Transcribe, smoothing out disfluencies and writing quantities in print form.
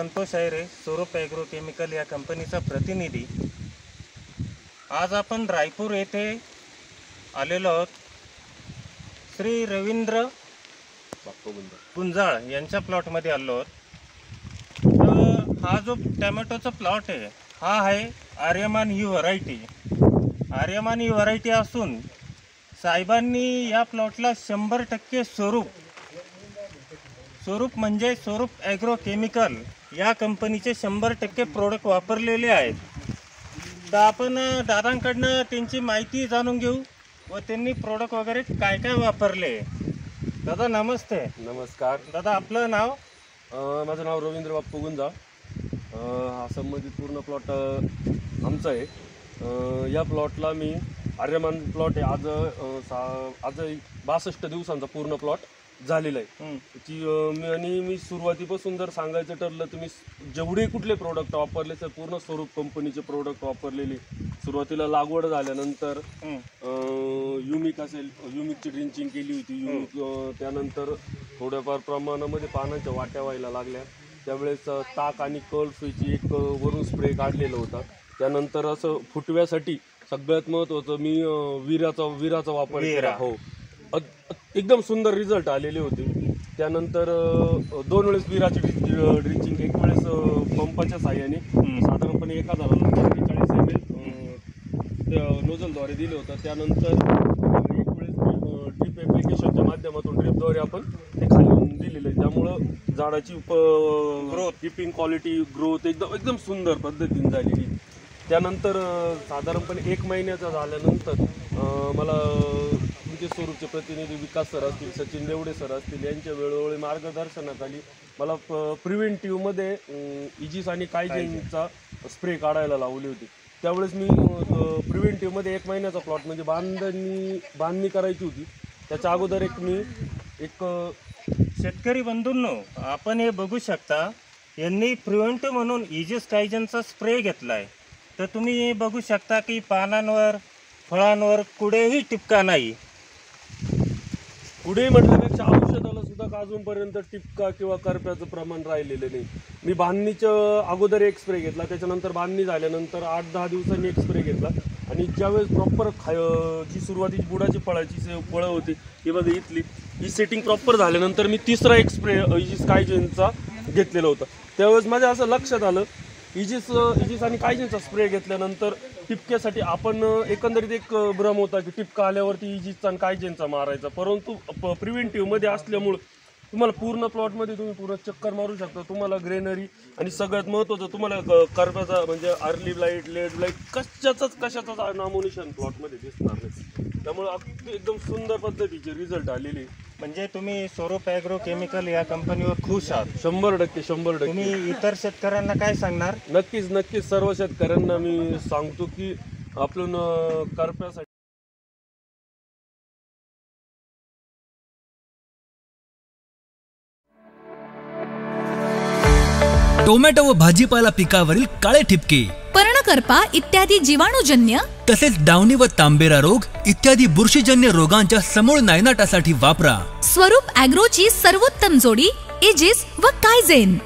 संतोष आयरे, स्वरूप agro chemical या कंपनीचा प्रतिनिधी। आज आपण रायपूर येथे आलेलो आहोत। श्री रवींद्र गुंजाळ यांच्या प्लॉटमध्ये आलो आहोत। तर हा जो टोमॅटोचा प्लॉट आहे हा आहे आर्यमान ही व्हरायटी। आर्यमान ही व्हरायटी असून साहेबांनी या प्लॉटला 100% स्वरूप म्हणजे स्वरूप ॲग्रो केमिकल या कंपनीचे 100% प्रोडक्ट वापरलेले आहेत। तर आपण दादांकडनं त्यांची माहिती जाणून घेऊ व त्यांनी प्रोडक्ट वगैरे काय काय वापरले। दादा नमस्ते। नमस्कार दादा, आपलं नाव? माझं नाव रवींद्र बाप्पू गुंजाळ। हा संबंधित पूर्ण प्लॉट आमचा आहे। या प्लॉटला मी आर्यमान प्लॉट आहे आज 62 दिवसांचा पूर्ण प्लॉट झालेला आहे। आणि मी सुरुवातीपासून जर सांगायचं ठरलं तर मी जेवढे कुठले प्रोडक्ट वापरले तर पूर्ण स्वरूप कंपनीचे प्रोडक्ट वापरलेले। सुरुवातीला लागवड झाल्यानंतर युमिक असेल, युमिकची ड्रिंचिंग केली होती। युमिक त्यानंतर थोड्याफार प्रमाणामध्ये पानांच्या वाट्या व्हायला लागल्या, त्यावेळेस ताक आणि कल्फची एक वरून स्प्रे काढलेला होता। त्यानंतर असं फुटव्यासाठी सगळ्यात महत्त्वाचं मी विराचा वापर केला। हो, एकदम सुंदर रिझल्ट आलेले होते। त्यानंतर 2 वेळेस विराची ड्रिंचिंग, एक वेळेस पंपाच्या साह्याने साधारणपणे 1040 ml नोझलद्वारे दिलं होतं। त्यानंतर एक वेळेस ड्रिप ॲप्लिकेशनच्या माध्यमातून ड्रिपद्वारे आपण ते खाली दिलेलं आहे। त्यामुळं झाडाची ग्रोथ, कीपिंग क्वालिटी, ग्रोथ एकदम सुंदर पद्धतीने झालेली। त्यानंतर साधारणपणे 1 महिन्याचा झाल्यानंतर मला तुमचे स्वरूपचे प्रतिनिधी विकास सर असतील, सचिन देवडे सर असतील, यांच्या वेळोवेळी मार्गदर्शनाखाली मला प्रिव्हेंटिव्हमध्ये इजिस आणि कायजेनचा स्प्रे काढायला लावली होती। त्यावेळेस मी प्रिव्हेंटिव्हमध्ये 1 महिन्याचा प्लॉट म्हणजे बांधणी करायची होती, त्याच्या अगोदर एक शेतकरी बंधूंनो, आपण हे बघू शकता यांनी प्रिव्हेंटिव्ह म्हणून इजिस कायजेनचा स्प्रे घेतलाय। तर तुम्ही हे बघू शकता की पानांवर, फळांवर कुठेही टिपका नाही। कुठेही म्हटल्यापेक्षा औषधाला सुद्धा अजूनपर्यंत टिपका किंवा करप्याचं प्रमाण राहिलेलं नाही। मी बांधणीच्या अगोदर एक स्प्रे घेतला, त्याच्यानंतर बांधणी झाल्यानंतर 8-10 दिवसांनी एक स्प्रे घेतला। आणि ज्यावेळेस प्रॉपर जी सुरुवातीची बुडाची फळं होती ही बघा, ही सेटिंग प्रॉपर झाल्यानंतर मी तिसरा एक स्प्रे इजिस कायजेनचा घेतलेला होता। त्यावेळेस माझ्या असं लक्षात आलं, इजिस आणि कायजेनचा स्प्रे घेतल्यानंतर टिपक्यासाठी आपण एकंदरीत एक भ्रम होता की टिपका आल्यावरती इजिसचा आणि कायजेनचा मारायचा, परंतु प्रिव्हेंटिव्हमध्ये असल्यामुळं तुम्हाला पूर्ण प्लॉटमध्ये तुम्ही पूर्ण चक्कर मारू शकता। तुम्हाला ग्रेनरी आणि सगळ्यात महत्त्वाचं तुम्हाला करप्याचा म्हणजे अर्ली ब्लाईट, लेट ब्लाईट कशाचाच नामोनिशान प्लॉटमध्ये दिसणार नाही। त्यामुळे एकदम सुंदर पद्धतीचे रिझल्ट आलेले। म्हणजे तुम्ही स्वरूप ॲग्रो केमिकल या कंपनीवर खुश आहात? 100%। तुम्ही इतर शेतकऱ्यांना काय सांगणार? नक्कीच सर्व शेतकऱ्यांना मी सांगतो की आपण करप्यासाठी टोमॅटो व भाजीपाला पिकावरील काळे ठिपके, पर्णकरपा इत्यादी जीवाणूजन्य तसेच डावणी व तांबेरा रोग इत्यादी बुरशीजन्य रोगांच्या समूळ नायनाटासाठी वापरा स्वरूप ॲग्रोची सर्वोत्तम जोडी इजिस व कायजेन।